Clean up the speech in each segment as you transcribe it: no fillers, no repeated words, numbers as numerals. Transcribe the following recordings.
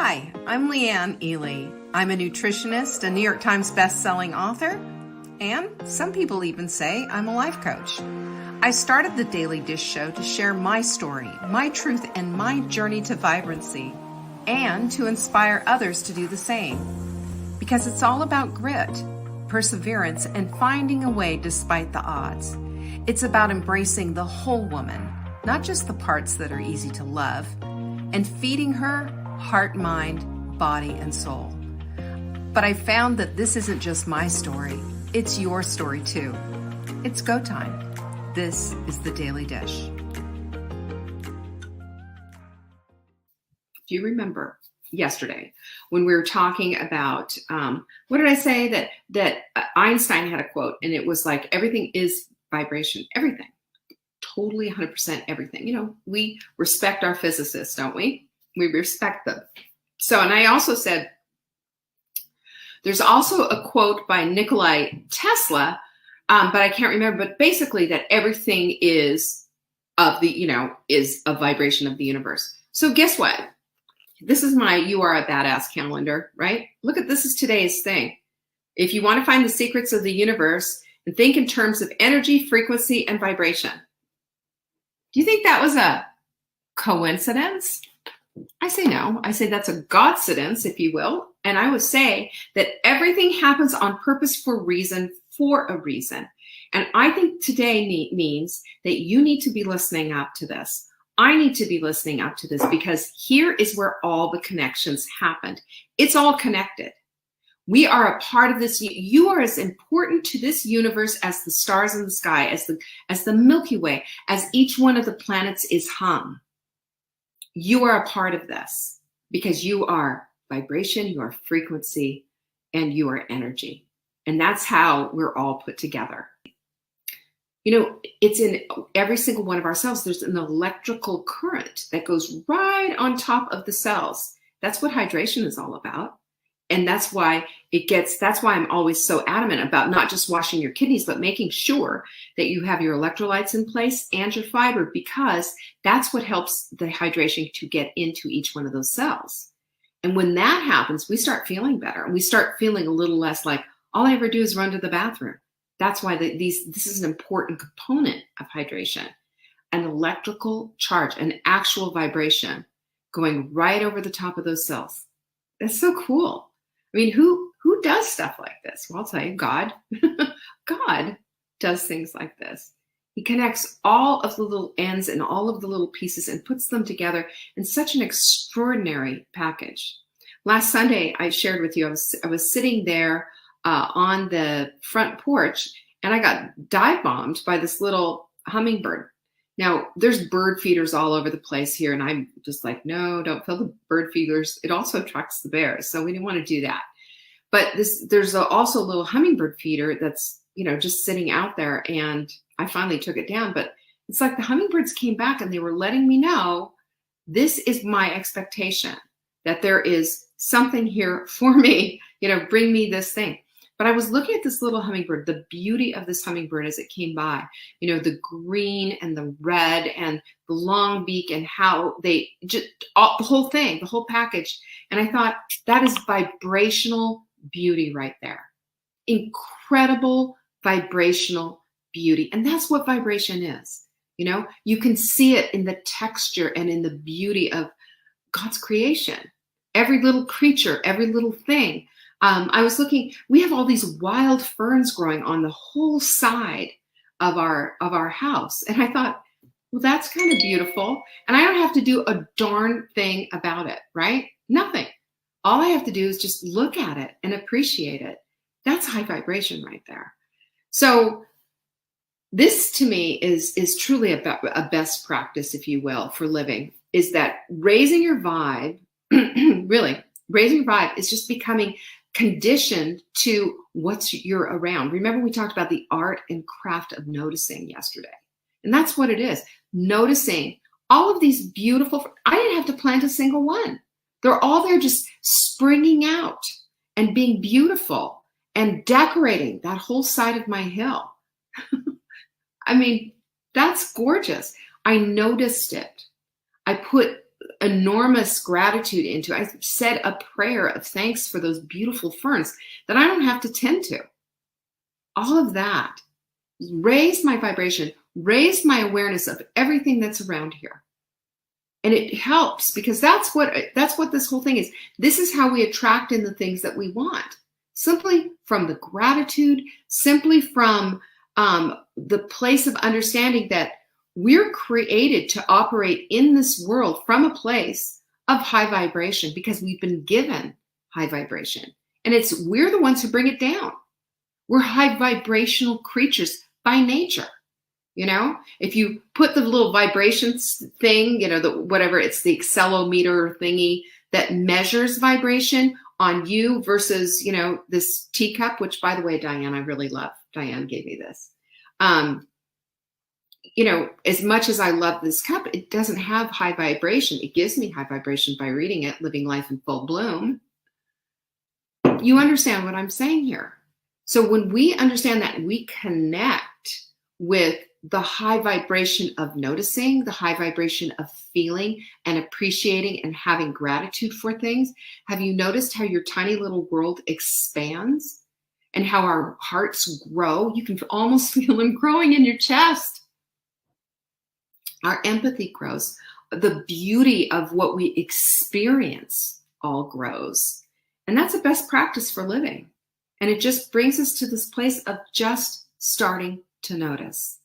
Hi, I'm Leanne Ely. I'm a nutritionist, a New York Times best-selling author, and some people even say I'm a life coach. I started the Daily Dish Show to share my story, my truth, and my journey to vibrancy, and to inspire others to do the same. Because it's all about grit, perseverance, and finding a way despite the odds. It's about embracing the whole woman, not just the parts that are easy to love, and feeding her heart, mind, body, and soul. But I found that this isn't just my story, it's your story too. It's go time. This is the Daily Dish. Do you remember yesterday when we were talking about, what did I say? That Einstein had a quote, and it was like, everything is vibration, everything. Totally 100% everything. You know, we respect our physicists, don't we? We respect them. So, and I also said, there's also a quote by Nikola Tesla, but I can't remember, but basically that everything is is a vibration of the universe. So guess what? This is my You Are a Badass calendar, right? Look at this is today's thing. If you want to find the secrets of the universe and think in terms of energy, frequency, and vibration. Do you think that was a coincidence? I say no. I say that's a godcidence, if you will. And I would say that everything happens on purpose for a reason. And I think today means that you need to be listening up to this. I need to be listening up to this because here is where all the connections happened. It's all connected. We are a part of this. You are as important to this universe as the stars in the sky, as the Milky Way, as each one of the planets is hung. You are a part of this because you are vibration, you are frequency, and you are energy. And that's how we're all put together. You know, it's in every single one of our cells. There's an electrical current that goes right on top of the cells. That's what hydration is all about. And that's why I'm always so adamant about not just washing your kidneys, but making sure that you have your electrolytes in place and your fiber, because that's what helps the hydration to get into each one of those cells. And when that happens, we start feeling better. And we start feeling a little less like, all I ever do is run to the bathroom. That's why this is an important component of hydration. An electrical charge, an actual vibration going right over the top of those cells. That's so cool. I mean, who does stuff like this? Well, I'll tell you, God. God does things like this. He connects all of the little ends and all of the little pieces and puts them together in such an extraordinary package. Last Sunday, I shared with you, I was sitting there on the front porch, and I got dive bombed by this little hummingbird. Now, there's bird feeders all over the place here, and I'm just like, no, don't fill the bird feeders. It also attracts the bears, so we didn't want to do that. But there's also a little hummingbird feeder that's, just sitting out there, and I finally took it down. But it's like the hummingbirds came back, and they were letting me know, this is my expectation, that there is something here for me, bring me this thing. But I was looking at this little hummingbird, the beauty of this hummingbird as it came by, the green and the red and the long beak and how they just, the whole thing, the whole package. And I thought, that is vibrational beauty right there. Incredible vibrational beauty. And that's what vibration is. You can see it in the texture and in the beauty of God's creation. Every little creature, every little thing. I was looking, we have all these wild ferns growing on the whole side of our house. And I thought, well, that's kind of beautiful. And I don't have to do a darn thing about it, right? Nothing. All I have to do is just look at it and appreciate it. That's high vibration right there. So this to me is truly a best practice, if you will, for living, is that raising your vibe, really, raising your vibe is just becoming conditioned to what you're around. Remember, we talked about the art and craft of noticing yesterday. And that's what it is. Noticing all of these beautiful, I didn't have to plant a single one. They're all there just springing out and being beautiful and decorating that whole side of my hill. I mean, that's gorgeous. I noticed it. I put enormous gratitude into. I said a prayer of thanks for those beautiful ferns that I don't have to tend to. All of that raised my vibration, raised my awareness of everything that's around here. And it helps because that's what this whole thing is. This is how we attract in the things that we want. Simply from the gratitude, simply from the place of understanding that we're created to operate in this world from a place of high vibration because we've been given high vibration. And we're the ones who bring it down. We're high vibrational creatures by nature. You know, if you put the little vibrations thing, whatever, it's the accelerometer thingy that measures vibration on you versus, this teacup, which by the way, Diane, I really love. Diane gave me this. As much as I love this cup, it doesn't have high vibration. It gives me high vibration by reading it, Living Life in Full Bloom. You understand what I'm saying here. So when we understand that, we connect with the high vibration of noticing, the high vibration of feeling and appreciating and having gratitude for things. Have you noticed how your tiny little world expands and how our hearts grow? You can almost feel them growing in your chest. Our empathy grows. The beauty of what we experience all grows. And that's the best practice for living. And it just brings us to this place of just starting to notice,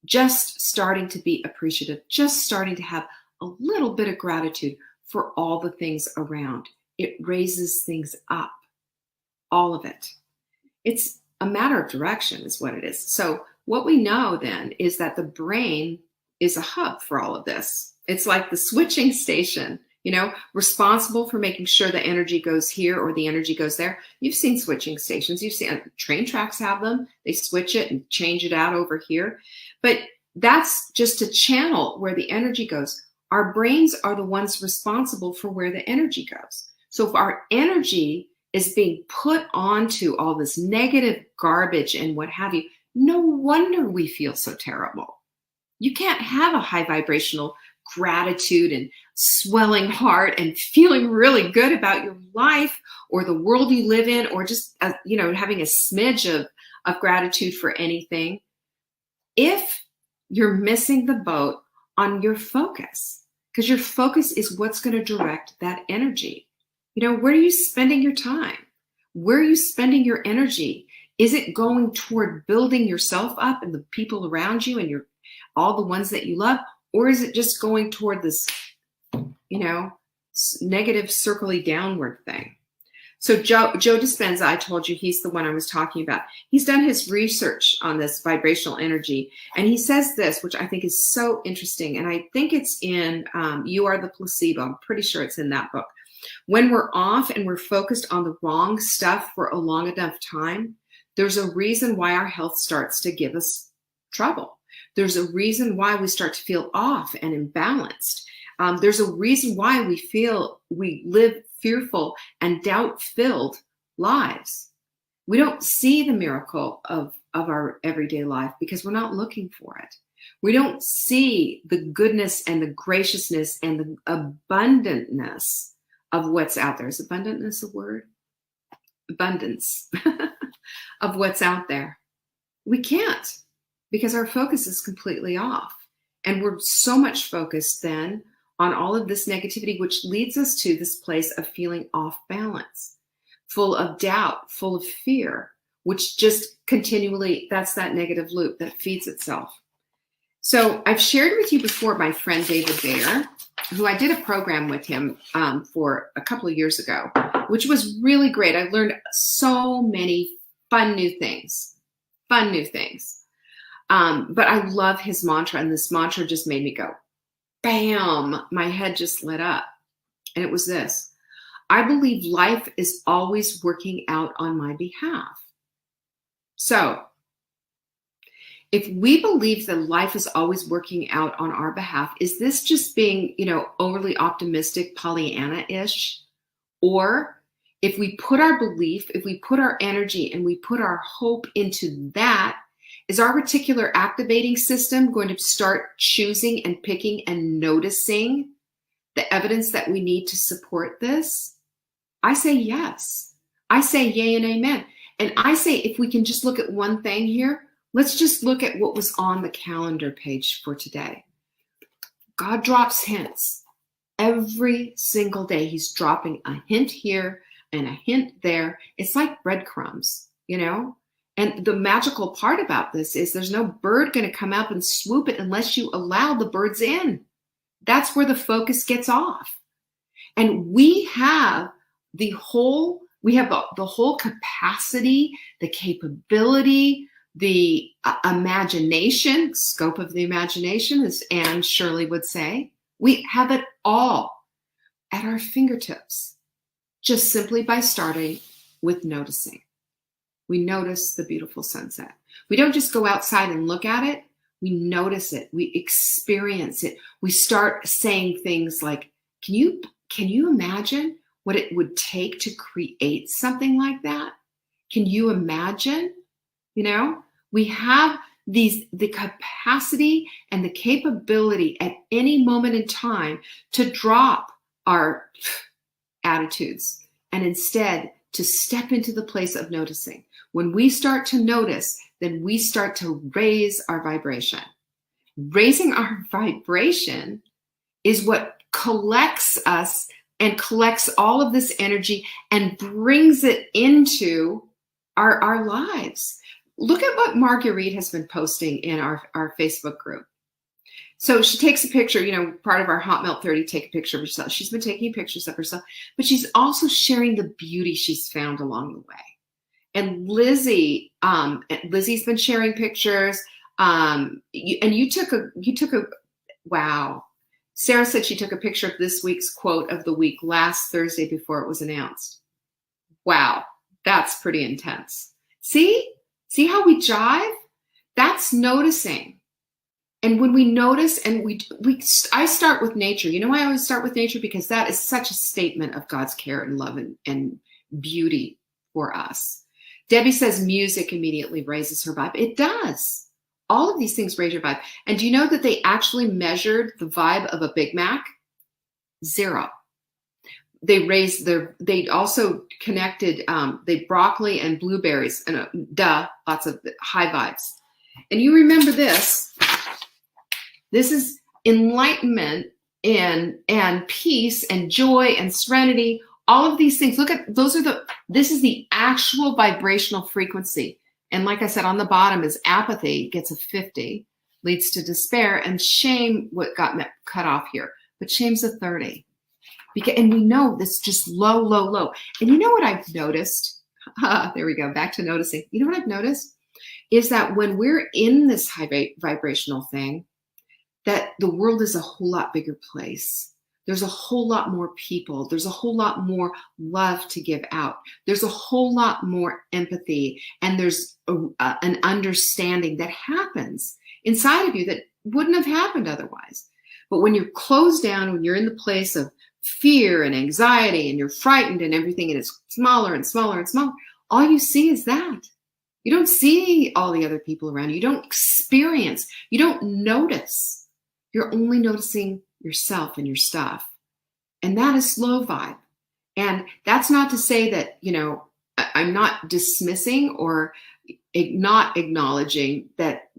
just starting to be appreciative, just starting to have a little bit of gratitude for all the things around. It raises things up, all of it. It's a matter of direction is what it is. So what we know then is that the brain is a hub for all of this. It's like the switching station, responsible for making sure the energy goes here or the energy goes there. You've seen switching stations. You've seen train tracks have them. They switch it and change it out over here. But that's just a channel where the energy goes. Our brains are the ones responsible for where the energy goes. So if our energy is being put onto all this negative garbage and what have you, no wonder we feel so terrible. You can't have a high vibrational gratitude and swelling heart and feeling really good about your life or the world you live in, or just, having a smidge of gratitude for anything, if you're missing the boat on your focus, because your focus is what's going to direct that energy. Where are you spending your time? Where are you spending your energy? Is it going toward building yourself up and the people around you and all the ones that you love? Or is it just going toward this, negative circly downward thing? So Joe Dispenza, I told you he's the one I was talking about. He's done his research on this vibrational energy. And he says this, which I think is so interesting. And I think it's in You Are the Placebo. I'm pretty sure it's in that book. When we're off and we're focused on the wrong stuff for a long enough time, there's a reason why our health starts to give us trouble. There's a reason why we start to feel off and imbalanced. There's a reason why we live fearful and doubt-filled lives. We don't see the miracle of our everyday life because we're not looking for it. We don't see the goodness and the graciousness and the abundantness of what's out there. Is abundantness a word? Abundance of what's out there. We can't, because our focus is completely off. And we're so much focused then on all of this negativity, which leads us to this place of feeling off balance, full of doubt, full of fear, which just continually, that's that negative loop that feeds itself. So I've shared with you before my friend David Bayer, who I did a program with him for a couple of years ago, which was really great. I learned so many fun new things. But I love his mantra, and this mantra just made me go, bam, my head just lit up. And it was this: I believe life is always working out on my behalf. So if we believe that life is always working out on our behalf, is this just being, overly optimistic, Pollyanna-ish? Or if we put our belief, if we put our energy and we put our hope into that, is our reticular activating system going to start choosing and picking and noticing the evidence that we need to support this? I say yes. I say yay and amen. And I say, if we can just look at one thing here, let's just look at what was on the calendar page for today. God drops hints every single day. He's dropping a hint here and a hint there. It's like breadcrumbs, you know? And the magical part about this is there's no bird going to come up and swoop it unless you allow the birds in. That's where the focus gets off. And we have the whole capacity, the capability, the imagination, scope of the imagination, as Anne Shirley would say. We have it all at our fingertips, just simply by starting with noticing. We notice the beautiful sunset. We don't just go outside and look at it. We notice it. We experience it. We start saying things like, can you imagine what it would take to create something like that? Can you imagine? You know, we have the capacity and the capability at any moment in time to drop our attitudes and instead to step into the place of noticing. When we start to notice, then we start to raise our vibration. Raising our vibration is what collects us and collects all of this energy and brings it into our lives. Look at what Marguerite has been posting in our Facebook group. So she takes a picture, you know, part of our Hot Melt 30, take a picture of herself. She's been taking pictures of herself, but she's also sharing the beauty she's found along the way. And Lizzie's been sharing pictures. You took a, wow. Sarah said she took a picture of this week's quote of the week last Thursday before it was announced. Wow, that's pretty intense. See how we jive? That's noticing. And when we notice and I start with nature. You know why I always start with nature? Because that is such a statement of God's care and love and beauty for us. Debbie says music immediately raises her vibe. It does. All of these things raise your vibe. And do you know that they actually measured the vibe of a Big Mac? 0. They also connected the broccoli and blueberries and lots of high vibes. And you remember this. This is enlightenment and peace and joy and serenity. All of these things. Look at this is the actual vibrational frequency. And like I said, on the bottom is apathy gets a 50, leads to despair, and shame what got cut off here. But shame's a 30. And we know this just low, low, low. And you know what I've noticed? There we go. Back to noticing. You know what I've noticed? Is that when we're in this high vibrational thing, that the world is a whole lot bigger place. There's a whole lot more people. There's a whole lot more love to give out. There's a whole lot more empathy. And there's an understanding that happens inside of you that wouldn't have happened otherwise. But when you're closed down, when you're in the place of fear and anxiety and you're frightened and everything, and it's smaller and smaller and smaller, all you see is that. You don't see all the other people around you. You don't experience. You don't notice. You're only noticing yourself and your stuff. And that is slow vibe. And that's not to say that, you know, I'm not dismissing or not acknowledging that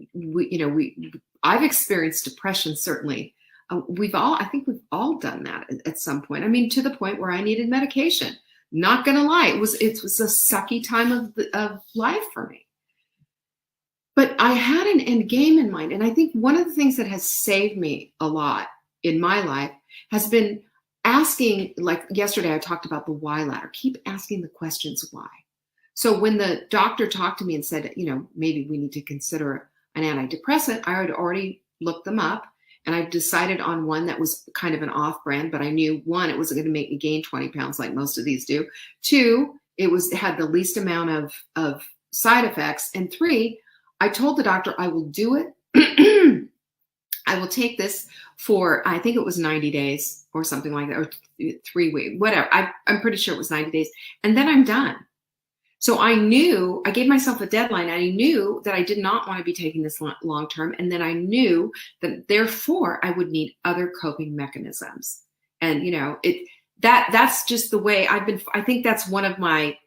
I've experienced depression, certainly. I think we've all done that at some point. I mean, to the point where I needed medication. Not gonna lie, it was a sucky time of life for me. But I had an end game in mind. And I think one of the things that has saved me a lot in my life has been asking, like yesterday I talked about the why ladder. Keep asking the questions why. So when the doctor talked to me and said, you know, maybe we need to consider an antidepressant, I had already looked them up and I decided on one that was kind of an off brand, but I knew, one, it wasn't going to make me gain 20 pounds like most of these do. 2, it had the least amount of side effects. And 3, I told the doctor I will do it. I will take this for, I think it was 90 days or something like that, or 3 weeks, whatever. I'm pretty sure it was 90 days. And then I'm done. So I gave myself a deadline. I knew that I did not want to be taking this long term. And then I knew that therefore I would need other coping mechanisms. And, that's just the way I think that's one of my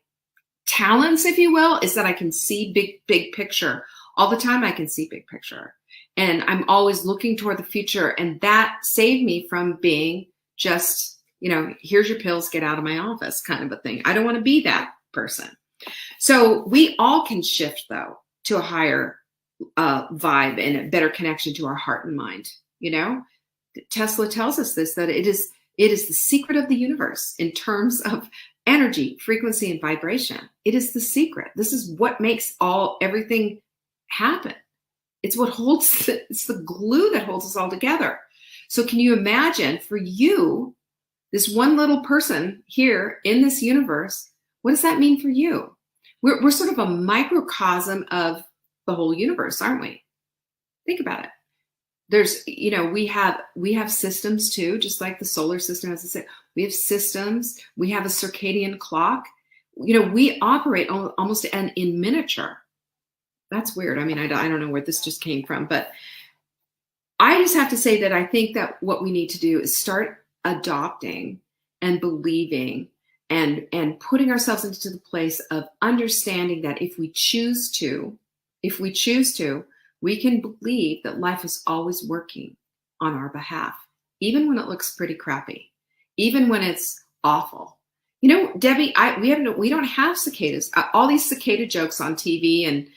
talents, if you will, is that I can see big picture. All the time I can see big picture. And I'm always looking toward the future. And that saved me from being just, here's your pills, get out of my office kind of a thing. I don't want to be that person. So we all can shift, though, to a higher vibe and a better connection to our heart and mind. Tesla tells us this, that it is the secret of the universe in terms of energy, frequency, and vibration. It is the secret. This is what makes everything happen. It's what it's the glue that holds us all together. So can you imagine, for you, this one little person here in this universe, what does that mean for you? We're sort of a microcosm of the whole universe, aren't we? Think about it. There's, we have systems too, just like the solar system, as I said. We have systems. We have a circadian clock. We operate almost in miniature. That's weird. I mean, I don't know where this just came from, but I just have to say that I think that what we need to do is start adopting and believing and putting ourselves into the place of understanding that if we choose to, we can believe that life is always working on our behalf, even when it looks pretty crappy, even when it's awful. Debbie, we don't have cicadas. All these cicada jokes on TV and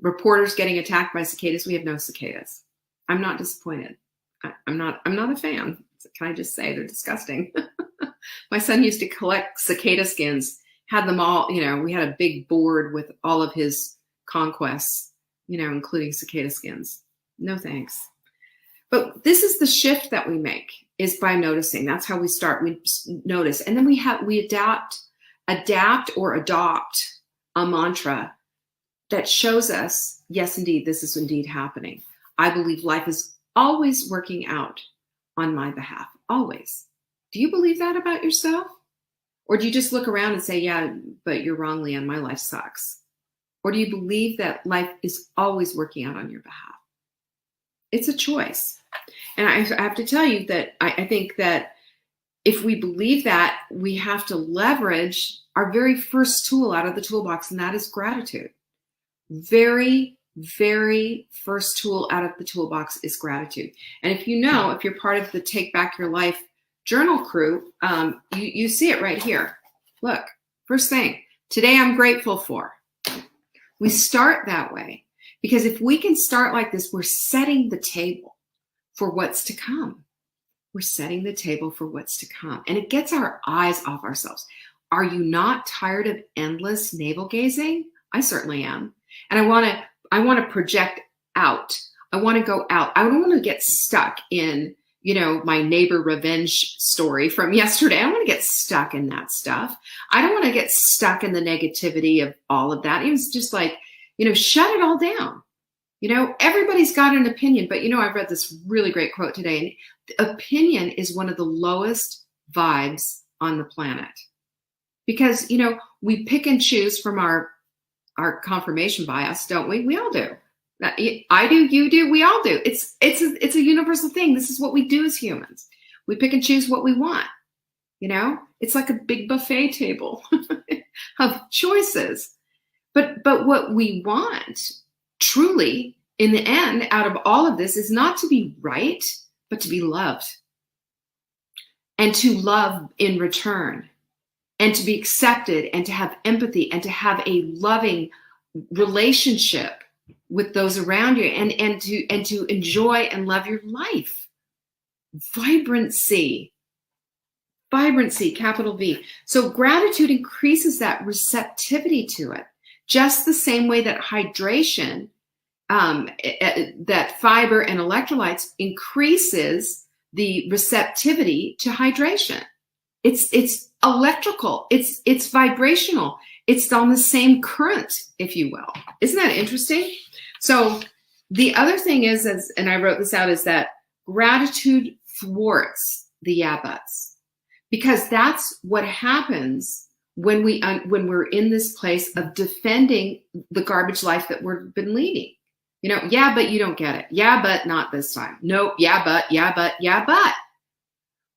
reporters getting attacked by cicadas. We have no cicadas. I'm not disappointed. I'm not a fan. Can I just say they're disgusting? My son used to collect cicada skins, had them all, we had a big board with all of his conquests, including cicada skins. No thanks. But this is the shift that we make, is by noticing. That's how we start. We notice. And then we adapt or adopt a mantra that shows us, yes, indeed, this is indeed happening. I believe life is always working out on my behalf. Always. Do you believe that about yourself? Or do you just look around and say, yeah, but you're wrong, Leanne, my life sucks? Or do you believe that life is always working out on your behalf? It's a choice. And I have to tell you that I think that if we believe that, we have to leverage our very first tool out of the toolbox, and that is gratitude. Very, very first tool out of the toolbox is gratitude. And if you're part of the Take Back Your Life journal crew, you see it right here. Look, first thing, today I'm grateful for. We start that way because if we can start like this, we're setting the table for what's to come. We're setting the table for what's to come. And it gets our eyes off ourselves. Are you not tired of endless navel gazing? I certainly am. And I want to project out. I want to go out. I don't want to get stuck in, my neighbor revenge story from yesterday. I don't want to get stuck in that stuff. I don't want to get stuck in the negativity of all of that. It was just like, shut it all down. Everybody's got an opinion, but I've read this really great quote today. And opinion is one of the lowest vibes on the planet because, we pick and choose from our confirmation bias, don't we? We all do. I do, you do, we all do. It's a universal thing. This is what we do as humans. We pick and choose what we want. It's like a big buffet table of choices. But what we want truly in the end out of all of this is not to be right, but to be loved and to love in return and to be accepted and to have empathy and to have a loving relationship with those around you and to enjoy and love your life. Vibrancy, capital V. So gratitude increases that receptivity to it, just the same way that hydration, that fiber and electrolytes increases the receptivity to hydration. It's electrical, it's vibrational. It's on the same current, if you will. Isn't that interesting? So the other thing is, and I wrote this out, is that gratitude thwarts the yeah buts, because that's what happens when we're in this place of defending the garbage life that we've been leading. Yeah, but you don't get it. Yeah, but not this time. No, yeah, but.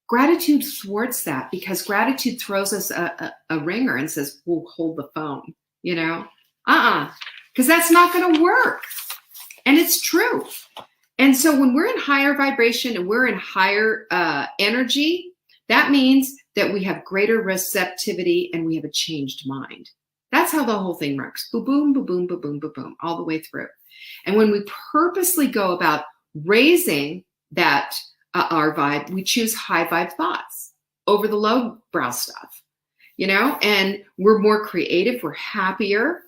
Gratitude thwarts that, because gratitude throws us a ringer and says, "We'll hold the phone," because that's not going to work. And it's true. And so when we're in higher vibration and we're in higher energy, that means that we have greater receptivity and we have a changed mind. That's how the whole thing works. Boom, boom, boom, boom, boom, boom, boom, boom, all the way through. And when we purposely go about raising that our vibe, we choose high vibe thoughts over the low brow stuff, and we're more creative, we're happier.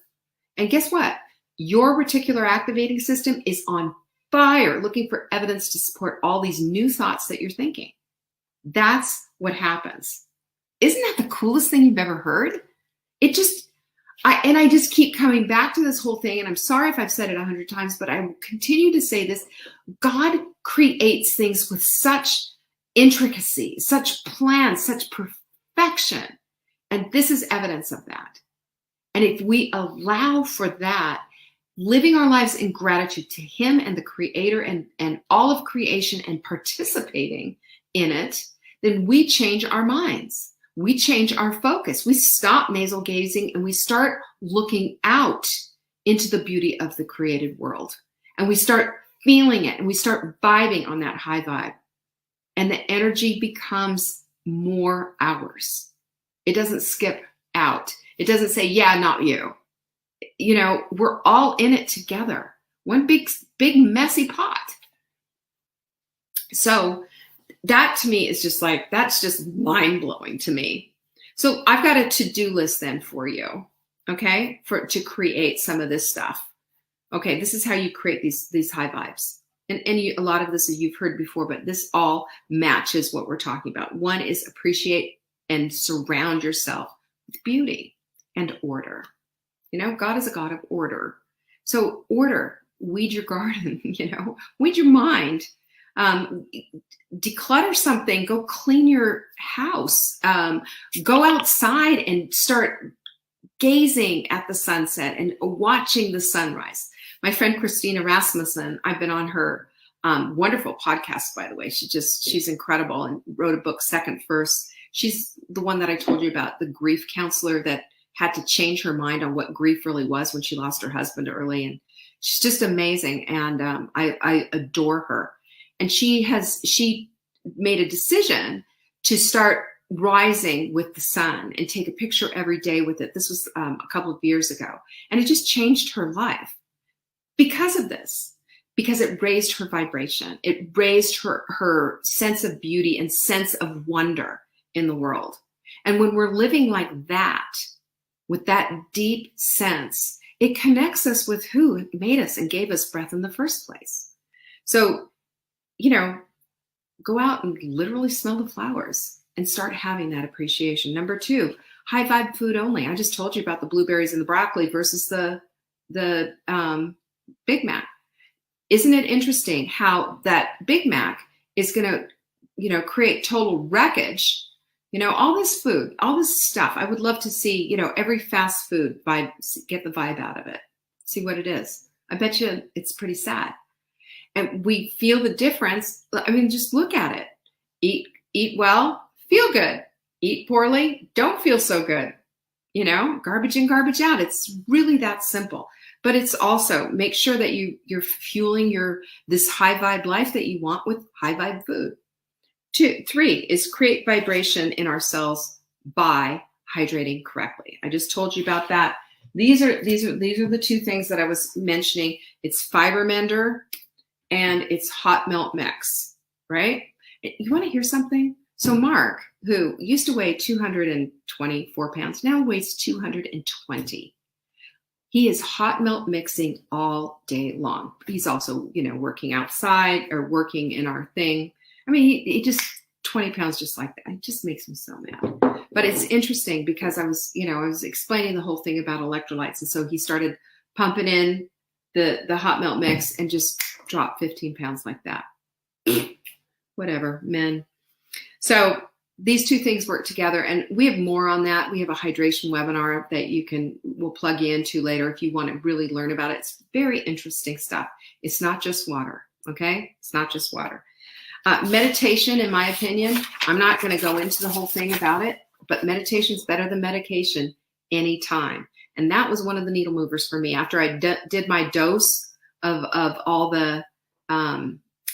And guess what? Your reticular activating system is on fire, looking for evidence to support all these new thoughts that you're thinking. That's what happens. Isn't that the coolest thing you've ever heard? I just keep coming back to this whole thing, and I'm sorry if I've said it 100 times, but I will continue to say this. God creates things with such intricacy, such plans, such perfection. And this is evidence of that. And if we allow for that, living our lives in gratitude to Him and the Creator and all of creation and participating in it, then we change our minds. We change our focus. We stop nasal gazing and we start looking out into the beauty of the created world. And we start feeling it and we start vibing on that high vibe. And the energy becomes more ours. It doesn't skip out. It doesn't say, yeah, not you. We're all in it together. One big, messy pot. So that to me is just like, that's just mind blowing to me. So I've got a to-do list then for you, okay, to create some of this stuff. Okay, this is how you create these high vibes. And a lot of this you've heard before, but this all matches what we're talking about. One is appreciate and surround yourself with beauty and order. God is a God of order. So order, weed your garden, weed your mind. Declutter something, go clean your house, go outside and start gazing at the sunset and watching the sunrise. My friend Christina Rasmussen, I've been on her wonderful podcast, by the way. She's incredible and wrote a book, Second First. She's the one that I told you about, the grief counselor that had to change her mind on what grief really was when she lost her husband early. And she's just amazing. And I adore her. And she made a decision to start rising with the sun and take a picture every day with it. This was a couple of years ago. And it just changed her life because of this, because it raised her vibration. It raised her sense of beauty and sense of wonder in the world. And when we're living like that, with that deep sense, it connects us with who made us and gave us breath in the first place. So, go out and literally smell the flowers and start having that appreciation. Number 2, high vibe food only. I just told you about the blueberries and the broccoli versus the Big Mac. Isn't it interesting how that Big Mac is going to, create total wreckage? All this food, all this stuff. I would love to see, every fast food vibe, get the vibe out of it. See what it is. I bet you it's pretty sad. And we feel the difference. I mean, just look at it. Eat well, feel good. Eat poorly, don't feel so good. Garbage in, garbage out. It's really that simple. But it's also make sure that you're fueling this high vibe life that you want with high vibe food. 3 is create vibration in our cells by hydrating correctly. I just told you about that. These are the 2 things that I was mentioning. It's fiber mender and it's hot melt mix, right? You want to hear something? So Mark, who used to weigh 224 pounds, now weighs 220. He is hot melt mixing all day long. He's also, working outside or working in our thing. I mean, he just 20 pounds just like that. It just makes me so mad. But it's interesting because I was explaining the whole thing about electrolytes. And so he started pumping in the hot melt mix and just dropped 15 pounds like that. Whatever, men. So these 2 things work together. And we have more on that. We have a hydration webinar that we'll plug you into later if you want to really learn about it. It's very interesting stuff. It's not just water. Okay. It's not just water. Meditation, in my opinion, I'm not going to go into the whole thing about it, but meditation is better than medication anytime. And that was one of the needle movers for me. After I did my dose of all the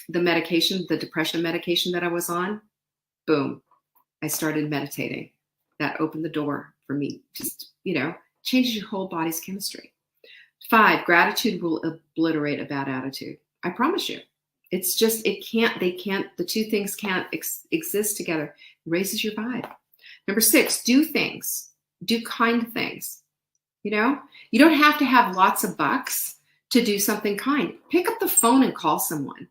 medication, the depression medication that I was on, boom, I started meditating. That opened the door for me. Just, changes your whole body's chemistry. 5, gratitude will obliterate a bad attitude. I promise you. It's just, the two things can't exist together. It raises your vibe. Number 6, do kind things. You don't have to have lots of bucks to do something kind. Pick up the phone and call someone.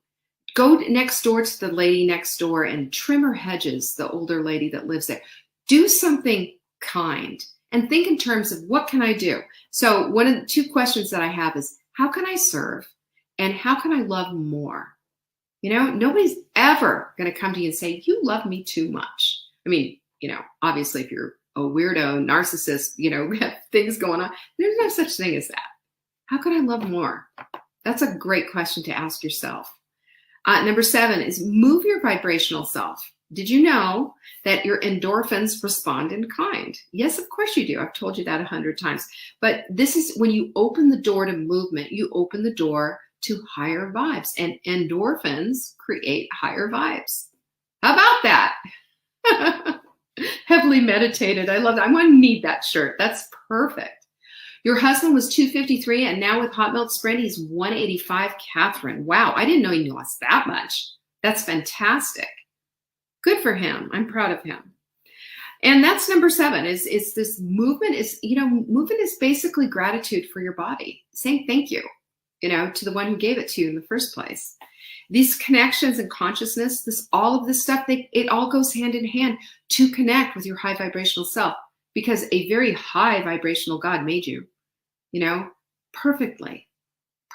Go next door to the lady next door and trim her hedges, the older lady that lives there. Do something kind and think in terms of, what can I do? So one of the 2 questions that I have is, how can I serve? And how can I love more? Nobody's ever going to come to you and say, you love me too much. I mean, obviously if you're a weirdo, narcissist, have things going on, there's no such thing as that. How can I love more? That's a great question to ask yourself. Number 7 is move your vibrational self. Did you know that your endorphins respond in kind? Yes, of course you do. I've told you that 100 times. But this is when you open the door to movement, you open the door to higher vibes, and endorphins create higher vibes. How about that? Heavily meditated. I love that. I'm going to need that shirt. That's perfect. Your husband was 253, and now with Hot Milk Spread, he's 185. Catherine. Wow, I didn't know he lost that much. That's fantastic. Good for him. I'm proud of him. And that's number 7. Is this movement movement is basically gratitude for your body, saying thank you, to the one who gave it to you in the first place. These connections and consciousness, all of this stuff, it all goes hand in hand to connect with your high vibrational self, because a very high vibrational God made you, perfectly,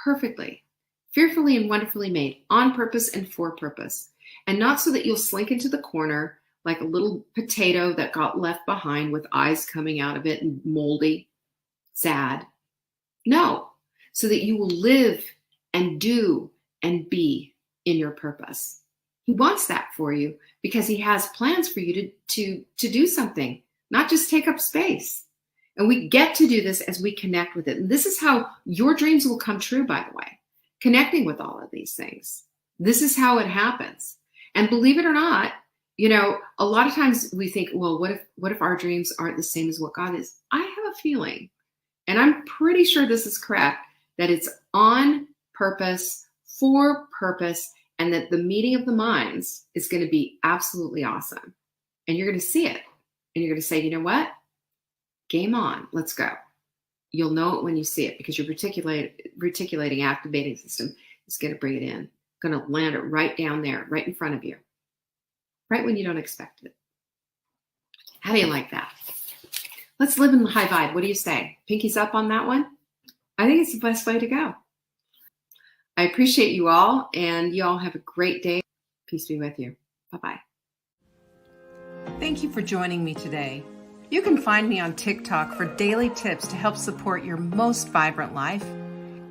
fearfully and wonderfully made, on purpose and for purpose, and not so that you'll slink into the corner like a little potato that got left behind with eyes coming out of it and moldy, sad. No, so that you will live and do and be in your purpose. He wants that for you because he has plans for you to do something, not just take up space. And we get to do this as we connect with it. And this is how your dreams will come true, by the way, connecting with all of these things. This is how it happens. And believe it or not, a lot of times we think, well, what if our dreams aren't the same as what God is? I have a feeling, and I'm pretty sure this is correct, that it's on purpose, for purpose, and that the meeting of the minds is going to be absolutely awesome. And you're going to see it. And you're going to say, you know what? Game on. Let's go. You'll know it when you see it, because your reticulating activating system is going to bring it in. Going to land it right down there, right in front of you. Right when you don't expect it. How do you like that? Let's live in the high vibe. What do you say? Pinkies up on that one? I think it's the best way to go. I appreciate you all, and you all have a great day. Peace be with you. Bye-bye. Thank you for joining me today. You can find me on TikTok for daily tips to help support your most vibrant life.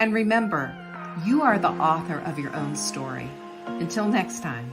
And remember, you are the author of your own story. Until next time.